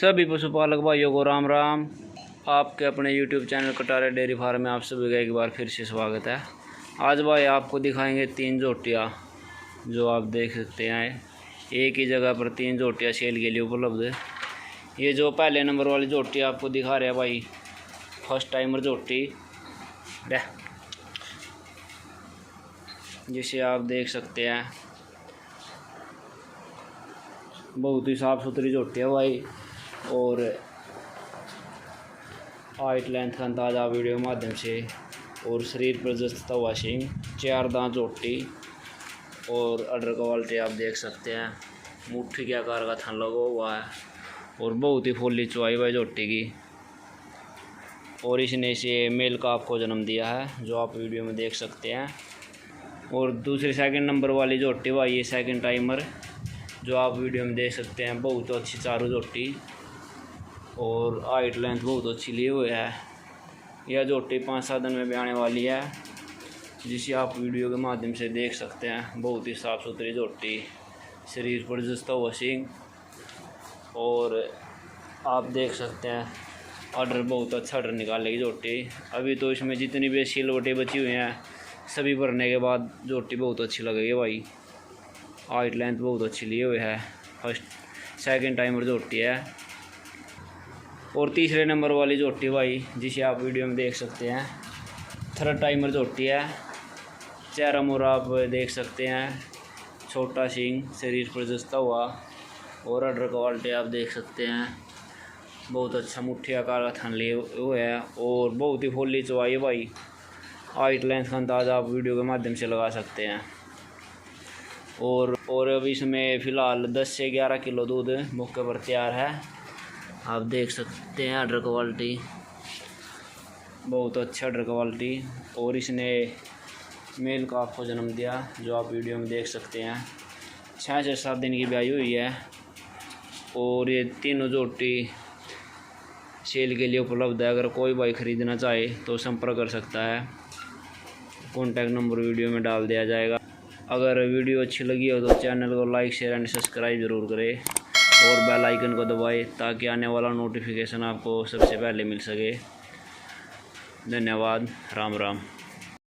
सभी पशुपालक भाइयों को राम राम। आपके अपने YouTube channel Kataria dairy farm में आप सभी का एक बार फिर से स्वागत है। आज भाई आपको दिखाएंगे 3 जोटियाँ जो आप देख सकते हैं। एक ही जगह पर 3 जोटियाँ सेल के लिए उपलब्ध है। ये जो पहले नंबर वाली जोटी आपको दिखा रहे हैं भाई, फर्स्ट टाइमर जोटी, जिसे आप देख सकते हैं। बहुत ही साफ़ सुथरी जोटी है भाई, और हाइट लेंथ का अंदाजा वीडियो के माध्यम से, और शरीर पर जस्ता हुआ सिंग, 4 दांत जोटी, और अडर क्वालिटी आप देख सकते हैं। मुट्ठी के आकार का थन लगा हुआ है और बहुत ही फुल्ली चुवाई भाई जोटी की। और इसने इसे मेल का आपको जन्म दिया है जो आप वीडियो में देख सकते हैं। और दूसरी सेकंड नंबर वाली जोटी भाई, ये सेकंड टाइमर जो आप वीडियो में देख सकते हैं। बहुत अच्छी चारों जोटी, और हाइट लेंथ बहुत अच्छी लिए हुए है। यह जोटी 5-7 दिन में भी आने वाली है, जिसे आप वीडियो के माध्यम से देख सकते हैं। बहुत ही साफ़ सुथरी जोटी, शरीर पर जस्ता हुआ सिंग, और आप देख सकते हैं ऑर्डर बहुत अच्छा ऑर्डर निकालेगी जोटी। अभी तो इसमें जितनी भी सिलवटें बची हुई हैं सभी भरने के बाद जोटी बहुत अच्छी लगेगी भाई। हाइट लेंथ बहुत अच्छी लिए हुए है। फर्स्ट सेकंड टाइमर जोटी है। और तीसरे नंबर वाली जोटी भाई, जिसे आप वीडियो में देख सकते हैं, थर्ड टाइमर जोटी है। चेहरा मोरा आप देख सकते हैं, छोटा सिंग, शरीर पर जस्ता हुआ, और अडर क्वालिटी आप देख सकते हैं। बहुत अच्छा मुट्ठी आकार का थन लिए हुए है, और बहुत ही फुल्ली चवाई है भाई। हाइट लेंथ का अंदाजा आप वीडियो के माध्यम से लगा सकते हैं। और अभी इसमें फ़िलहाल 10 से 11 किलो दूध मौके पर तैयार है। आप देख सकते हैं अडर क्वालिटी, बहुत अच्छा अडर क्वालिटी। और इसने मेल का आपको जन्म दिया जो आप वीडियो में देख सकते हैं। 6 से 7 दिन की ब्याई हुई है। और ये तीनों जोटी सेल के लिए उपलब्ध है। अगर कोई भाई ख़रीदना चाहे तो संपर्क कर सकता है। कॉन्टैक्ट नंबर वीडियो में डाल दिया जाएगा। अगर वीडियो अच्छी लगी हो तो चैनल को लाइक, शेयर एंड सब्सक्राइब ज़रूर करें, और बेल आइकन को दबाएं ताकि आने वाला नोटिफिकेशन आपको सबसे पहले मिल सके। धन्यवाद। राम राम।